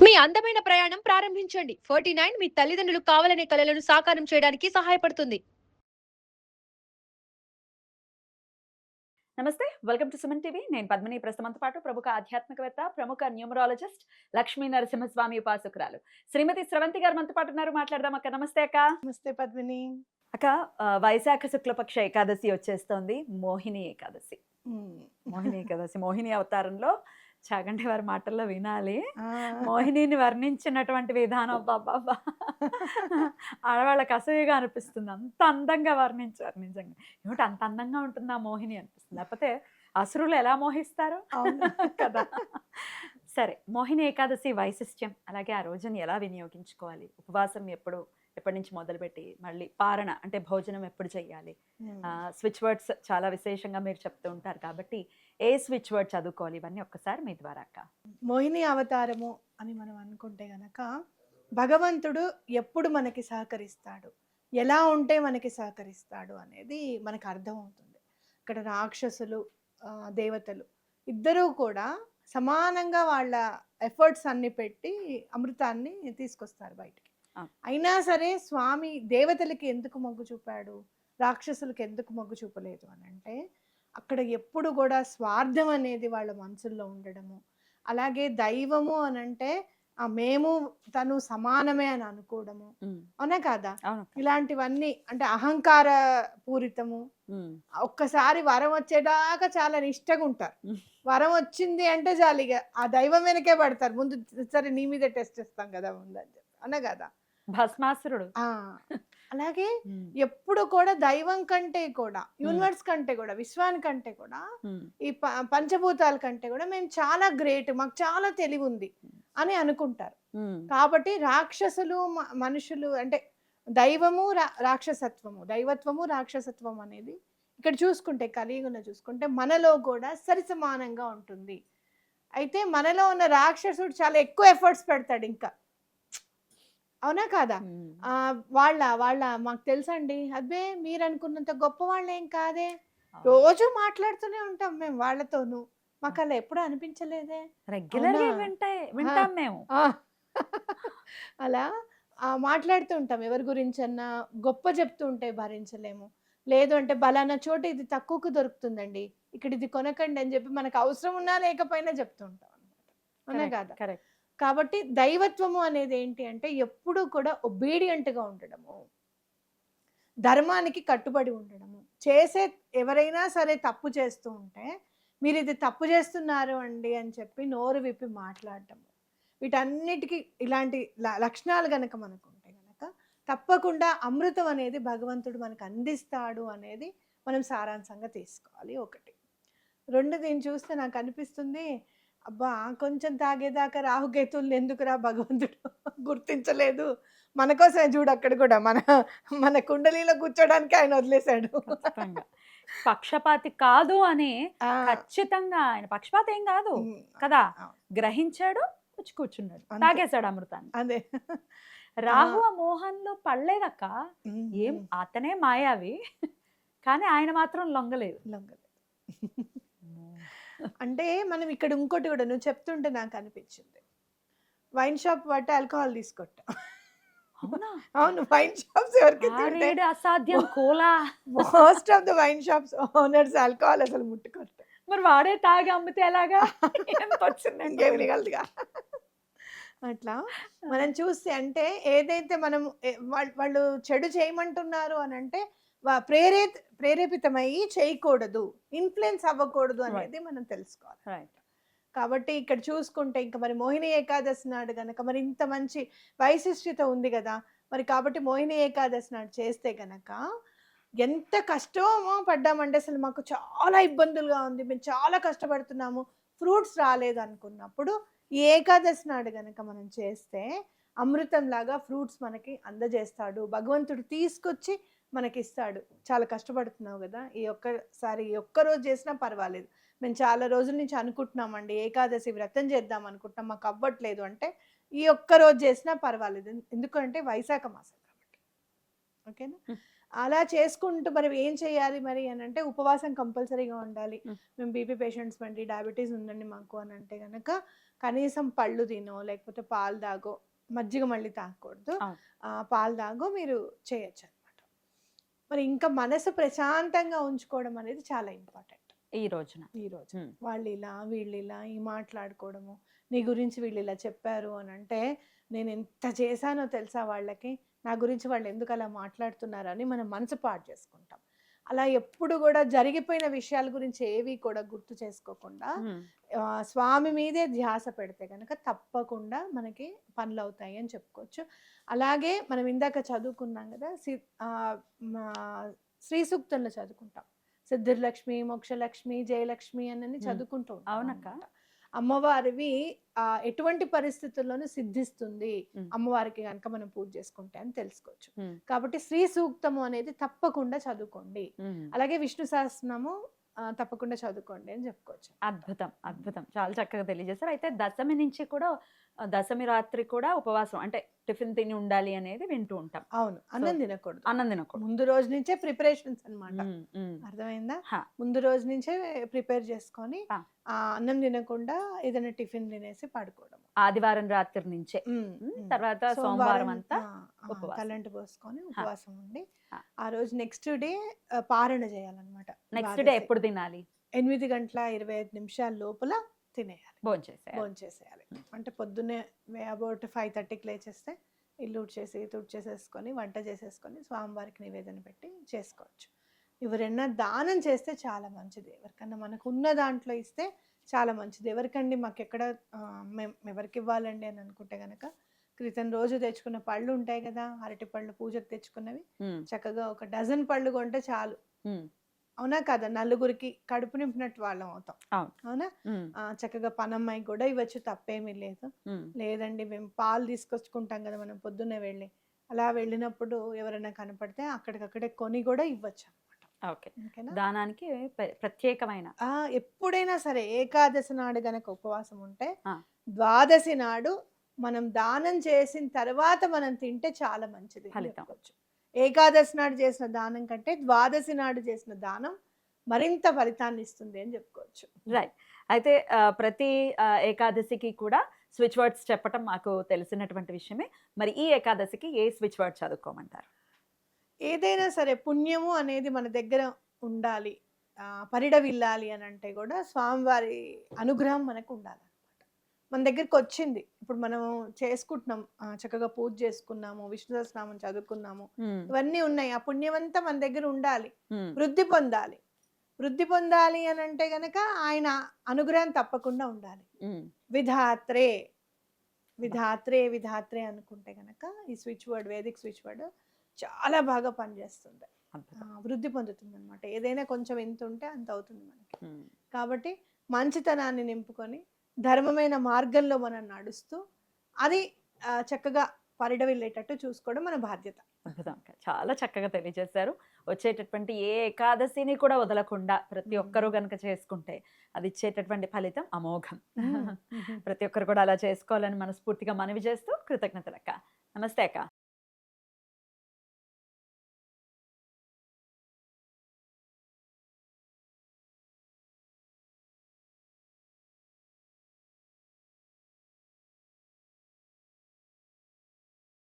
మీ అందమైన ప్రయాణం ప్రారంభించండి. 49 మీ తల్లిదండ్రులు కావాలనే కలలను సాకారం చేయడానికి సహాయపడుతుంది. నమస్తే, వెల్కమ్ టు సుమన్ టీవీ. నేను పద్మిని. ప్రస్తుతంతో పాటు ప్రముఖ ఆధ్యాత్మికవేత్త, ప్రముఖ న్యూమరాలజిస్ట్, లక్ష్మీ నరసింహస్వామి ఉపాసకురాలు శ్రీమతి స్రవంతి గారు మనతో పాటు ఉన్నారు. మాట్లాడదాం అక్క. నమస్తే అక్క. నమస్తే పద్మిని. అక్క, వైశాఖ శుక్లపక్ష ఏకాదశి వచ్చేస్తోంది. మోహిని ఏకాదశి. మోహిని అవతారంలో చాగంటి వారి మాటల్లో వినాలి. మోహినిని వర్ణించినటువంటి విధానం బాబా ఆడవాళ్ళకి అసూయగా అనిపిస్తుంది. అంత అందంగా వర్ణించారు. నిజంగా ఏమిటి అంత అందంగా ఉంటుందా మోహిని అనిపిస్తుంది. లేకపోతే అసురులు ఎలా మోహిస్తారు కదా. సరే, మోహిని ఏకాదశి వైశిష్ట్యం, అలాగే ఆ రోజుని ఎలా వినియోగించుకోవాలి, ఉపవాసం ఎప్పటి నుంచి మొదలుపెట్టి మళ్ళీ పారణ అంటే భోజనం ఎప్పుడు చెయ్యాలి, స్విచ్ వర్డ్స్ చాలా విశేషంగా మీరు చెప్తూ ఉంటారు కాబట్టి ఏ స్విచ్ వర్డ్ చదువుకోవాలి, ఇవన్నీ ఒక్కసారి మీ ద్వారా అక్క. మోహిని అవతారము అని మనం అనుకుంటే గనక భగవంతుడు ఎప్పుడు మనకి సహకరిస్తాడు, ఎలా ఉంటే మనకి సహకరిస్తాడు అనేది మనకు అర్థమవుతుంది. ఇక్కడ రాక్షసులు దేవతలు ఇద్దరూ కూడా సమానంగా వాళ్ళ ఎఫర్ట్స్ అన్ని పెట్టి అమృతాన్ని తీసుకొస్తారు బయటికి. అయినా సరే స్వామి దేవతలకి ఎందుకు మొగ్గు చూపాడు, రాక్షసులకి ఎందుకు మొగ్గు చూపలేదు అని అంటే అక్కడ ఎప్పుడు కూడా స్వార్థం అనేది వాళ్ళ మనసుల్లో ఉండడము, అలాగే దైవము అని అంటే మేము తను సమానమే అని అనుకోవడము, అవునా కాదా, ఇలాంటివన్నీ అంటే అహంకార పూరితము. ఒక్కసారి వరం వచ్చేదాకా చాలా నిష్టగా ఉంటారు. వరం వచ్చింది అంటే చాలు ఇక ఆ దైవం వెనకే పడతారు. ముందు సరే నీ మీద టెస్ట్ చేస్తాం కదా ముందు అని చెప్పి, అవునా కదా. భస్మాసురుడు. అలాగే ఎప్పుడు కూడా దైవం కంటే కూడా, యూనివర్స్ కంటే కూడా, విశ్వానికంటే కూడా, ఈ పంచభూతాల కంటే కూడా మేము చాలా గ్రేట్, మాకు చాలా తెలివి ఉంది అని అనుకుంటారు. కాబట్టి రాక్షసులు మనుషులు అంటే దైవము రాక్షసత్వము, దైవత్వము రాక్షసత్వం అనేది ఇక్కడ చూసుకుంటే కలియుగంలో చూసుకుంటే మనలో కూడా సరి సమానంగా ఉంటుంది. అయితే మనలో ఉన్న రాక్షసుడు చాలా ఎక్కువ ఎఫర్ట్స్ పెడతాడు ఇంకా, అవునా కాదా. వాళ్ళ మాకు తెలుసండి, అదే మీరు అనుకున్నంత గొప్ప వాళ్ళు ఏం కాదే, రోజు మాట్లాడుతూనే ఉంటాం మేము వాళ్ళతోనూ, మాకు అలా ఎప్పుడు అనిపించలేదే, వింటాం మేము. అలా మాట్లాడుతూ ఉంటాం. ఎవరి గురించి అన్నా గొప్ప చెప్తూ ఉంటే భరించలేము. లేదు అంటే బలానా చోట ఇది తక్కువకు దొరుకుతుందండి, ఇక్కడ ఇది కొనకండి అని చెప్పి మనకు అవసరం ఉన్నా లేకపోయినా చెప్తూ ఉంటాం అనమాట, అవునా కాదా. కరెక్ట్. కాబట్టి దైవత్వము అనేది ఏంటి అంటే ఎప్పుడూ కూడా ఒబీడియంట్గా ఉండడము, ధర్మానికి కట్టుబడి ఉండడము. ఎవరైనా సరే తప్పు చేస్తూ ఉంటే మీరు ఇది తప్పు చేస్తున్నారు అండి అని చెప్పి నోరు విప్పి మాట్లాడటము, వీటన్నిటికీ ఇలాంటి లక్షణాలు కనుక మనకు ఉంటే కనుక తప్పకుండా అమృతం అనేది భగవంతుడు మనకు అందిస్తాడు అనేది మనం సారాంశంగా తీసుకోవాలి. ఒకటి. రెండు, దీన్ని చూస్తే నాకు అనిపిస్తుంది, అబ్బా కొంచెం తాగేదాకా రాహుకేతువులు ఎందుకురా భగవంతుడు గుర్తించలేదు, మన కోసమే చూడు అక్కడ కూడా మన కుండలిలో కూర్చోడానికి ఆయన వదిలేశాడు. పక్షపాతి కాదు అని ఖచ్చితంగా ఆయన పక్షపాతి ఏం కాదు కదా, గ్రహించాడు, వచ్చి కూర్చున్నాడు, తాగేశాడు అమృతాన్ని. అదే రాహు మోహన్లో పడలేదక్క. ఏం అతనే మాయావి, కానీ ఆయన మాత్రం లొంగలేదు. అంటే మనం ఇక్కడ ఇంకోటి కూడా నువ్వు చెప్తుంటే నాకు అనిపించింది, వైన్ షాప్ బట్టి ఆల్కహాల్ తీసుకొట్టా. అవును, వైన్ షాప్స్ ఎవరికి అసాధ్యం. కోలా most of the wine shops owners alcohol అసలు ముట్టుకోరు. మరి వాడే తాగి అమ్మితే ఎలాగా, ఇంకేం మిగలదుగా. అట్లా మనం చూస్తే అంటే ఏదైతే మనం వాళ్ళు చెడు చేయమంటున్నారు అని అంటే ప్రేరేపితమయ్యి చేయకూడదు, ఇన్ఫ్లుయెన్స్ అవ్వకూడదు అనేది మనం తెలుసుకోవాలి. కాబట్టి ఇక్కడ చూసుకుంటే ఇంకా మరి మోహిని ఏకాదశి నాడు గనక మరి ఇంత మంచి వైశిష్ట్యత ఉంది కదా మరి, కాబట్టి మోహిని ఏకాదశి నాడు చేస్తే గనక ఎంత కష్టమో పడ్డామంటే అసలు మాకు చాలా ఇబ్బందులుగా ఉంది, మేము చాలా కష్టపడుతున్నాము, ఫ్రూట్స్ రాలేదు అనుకున్నప్పుడు ఈ ఏకాదశి నాడు గనక మనం చేస్తే అమృతం లాగా ఫ్రూట్స్ మనకి అందజేస్తాడు భగవంతుడు, తీసుకొచ్చి మనకి ఇస్తాడు. చాలా కష్టపడుతున్నావు కదా, ఈ ఒక్కరోజు చేసినా పర్వాలేదు, మేము చాలా రోజుల నుంచి అనుకుంటున్నామండి ఏకాదశి వ్రతం చేద్దాం అనుకుంటున్నాం, మాకు అవ్వట్లేదు అంటే ఈ ఒక్కరోజు చేసినా పర్వాలేదు, ఎందుకంటే వైశాఖ మాసం కాబట్టి. ఓకేనా. అలా చేసుకుంటూ మరి ఏం చేయాలి మరి అని అంటే ఉపవాసం కంపల్సరీగా ఉండాలి. మేము బీపీ పేషెంట్స్ అండి, డయాబెటీస్ ఉందండి మాకు అని అంటే కనుక కనీసం పళ్ళు తినో లేకపోతే పాలు తాగో, మజ్జిగ మళ్ళీ తాగకూడదు, అవును. పాలు తాగో మీరు చేయొచ్చు అనమాట. మరి ఇంకా మనసు ప్రశాంతంగా ఉంచుకోవడం అనేది చాలా ఇంపార్టెంట్ ఈ రోజున. ఈరోజు. వాళ్ళు ఇలా వీళ్ళు ఇలా ఈ మాట్లాడుకోవడము, నీ గురించి వీళ్ళు ఇలా చెప్పారు అని అంటే నేను ఎంత చేశానో తెలుసా వాళ్ళకి, నా గురించి వాళ్ళు ఎందుకు అలా మాట్లాడుతున్నారు అని మనం మనసు పాడు చేసుకుంటాం. అలా ఎప్పుడు కూడా జరిగిపోయిన విషయాల గురించి ఏవి కూడా గుర్తు చేసుకోకుండా స్వామి మీదే ధ్యాస పెడితే కనుక తప్పకుండా మనకి పనులు అవుతాయి అని చెప్పుకోవచ్చు. అలాగే మనం ఇందాక చదువుకున్నాం కదా, శ్రీ సూక్తంలో చదువుకుంటాం, సిద్ధిర్లక్ష్మి, మోక్షలక్ష్మి, జయలక్ష్మి అని చదువుకుంటూ ఉంటాం. అవునక్క. అమ్మవారివి ఎటువంటి పరిస్థితుల్లోనూ సిద్ధిస్తుంది అమ్మవారికి కనుక మనం పూజ చేసుకుంటే అని తెలుసుకోవచ్చు. కాబట్టి శ్రీ సూక్తము అనేది తప్పకుండా చదువుకోండి. అలాగే విష్ణు సహస్రనామము తప్పకుండా చదువుకోండి అని చెప్పుకోవచ్చు. అద్భుతం, అద్భుతం, చాలా చక్కగా తెలియజేశారు. అయితే దశమి నుంచి కూడా, దశమి రాత్రి కూడా ఉపవాసం, అంటే టిఫిన్ తిని ఉండాలి అనేది వింటూ ఉంటాం. అవును, అన్నం తినకూడదు. అన్నం తినకూడదు. ముందు రోజు నుంచే ప్రిపరేషన్స్ అన్నమాట. అర్థమైందా? ముందు రోజు నుంచే ప్రిపేర్ చేసుకొని అన్నం తినకుండా ఏదైనా టిఫిన్ తినేసి పడుకోవడం. ఆదివారం రాత్రి నుంచే, తర్వాత సోమవారం అంతా తలంటి పోసుకొని ఉపవాసం ఉండి ఆ రోజు నెక్స్ట్ డే పారణ చేయాలన్నమాట. నెక్స్ట్ డే ఎప్పుడు తినాలి? 8:25 లోపల తినేయాలి, భోంచేసేయాలి. అంటే పొద్దున్నే అబౌట్ 5:30కి లేచేస్తే ఇల్లు తుడిచేసేసుకొని వంట చేసేసుకొని స్వామివారికి నివేదన పెట్టి చేసుకోవచ్చు. ఎవరైనా దానం చేస్తే చాలా మంచిది. ఎవరికన్నా మనకు ఉన్న దాంట్లో ఇస్తే చాలా మంచిది. ఎవరికండి మాకు ఎక్కడ మేము ఎవరికి ఇవ్వాలండి అని అనుకుంటే కనుక క్రితం రోజు తెచ్చుకున్న పళ్ళు ఉంటాయి కదా, అరటి పళ్ళు పూజకు తెచ్చుకున్నవి, చక్కగా ఒక డజన్ పళ్ళు కొంటే చాలు. అవునా కదా? నలుగురికి కడుపు నింపినట్టు వాళ్ళం అవుతాం. అవునా? చక్కగా పనమ్మాయి కూడా ఇవ్వచ్చు, తప్పేమీ లేదు. లేదండి మేము పాలు తీసుకొచ్చుకుంటాం కదా మనం పొద్దున్నే వెళ్ళి, అలా వెళ్ళినప్పుడు ఎవరైనా కనపడితే అక్కడికక్కడే కొని కూడా ఇవ్వచ్చు అన్నమాట. దానానికి ప్రత్యేకమైన ఎప్పుడైనా సరే ఏకాదశి నాడు గనక ఉపవాసం ఉంటే ద్వాదశి నాడు మనం దానం చేసిన తర్వాత మనం తింటే చాలా మంచిది ఫలితం. ఏకాదశి నాడు చేసిన దానం కంటే ద్వాదశి నాడు చేసిన దానం మరింత ఫలితాన్ని ఇస్తుంది అని చెప్పుకోవచ్చు. రైట్. అయితే ప్రతి ఏకాదశికి కూడా స్విచ్ వర్డ్స్ చెప్పటం మాకు తెలిసినటువంటి విషయమే. మరి ఈ ఏకాదశికి ఏ స్విచ్ వర్డ్ చదువుకోమంటారు? ఏదైనా సరే పుణ్యము అనేది మన దగ్గర ఉండాలి, పరిడవిల్లాలి అని అంటే కూడా స్వామివారి అనుగ్రహం మనకు ఉండాలి. మన దగ్గరికి వచ్చింది, ఇప్పుడు మనం చేసుకుంటున్నాం, చక్కగా పూజ చేసుకున్నాము, విష్ణు సహస్రనామం చదువుకున్నాము, ఇవన్నీ ఉన్నాయి. ఆ పుణ్యం అంతా మన దగ్గర ఉండాలి, వృద్ధి పొందాలి. వృద్ధి పొందాలి అని అంటే గనక ఆయన అనుగ్రహం తప్పకుండా ఉండాలి. విధాత్రే విధాత్రే విధాత్రే అనుకుంటే గనక ఈ switch word, Vedic switch word చాలా బాగా పనిచేస్తుంది, వృద్ధి పొందుతుంది అనమాట. ఏదైనా కొంచెం ఎంత ఉంటే అంత అవుతుంది మనకి. కాబట్టి మంచితనాన్ని నింపుకొని ధర్మమైన మార్గంలో మనం నడుస్తూ అది చక్కగా పరిడవిల్లేటట్టు చూసుకోవడం మన బాధ్యత. అద్భుతం, చాలా చక్కగా తెలియజేశారు. వచ్చేటటువంటి ఏ ఏకాదశిని కూడా వదలకుండా ప్రతి ఒక్కరూ గనక చేసుకుంటే అది ఇచ్చేటటువంటి ఫలితం అమోఘం. ప్రతి ఒక్కరు కూడా అలా చేసుకోవాలని మనస్ఫూర్తిగా మనవి చేస్తూ కృతజ్ఞతలక్క. నమస్తే అక్క.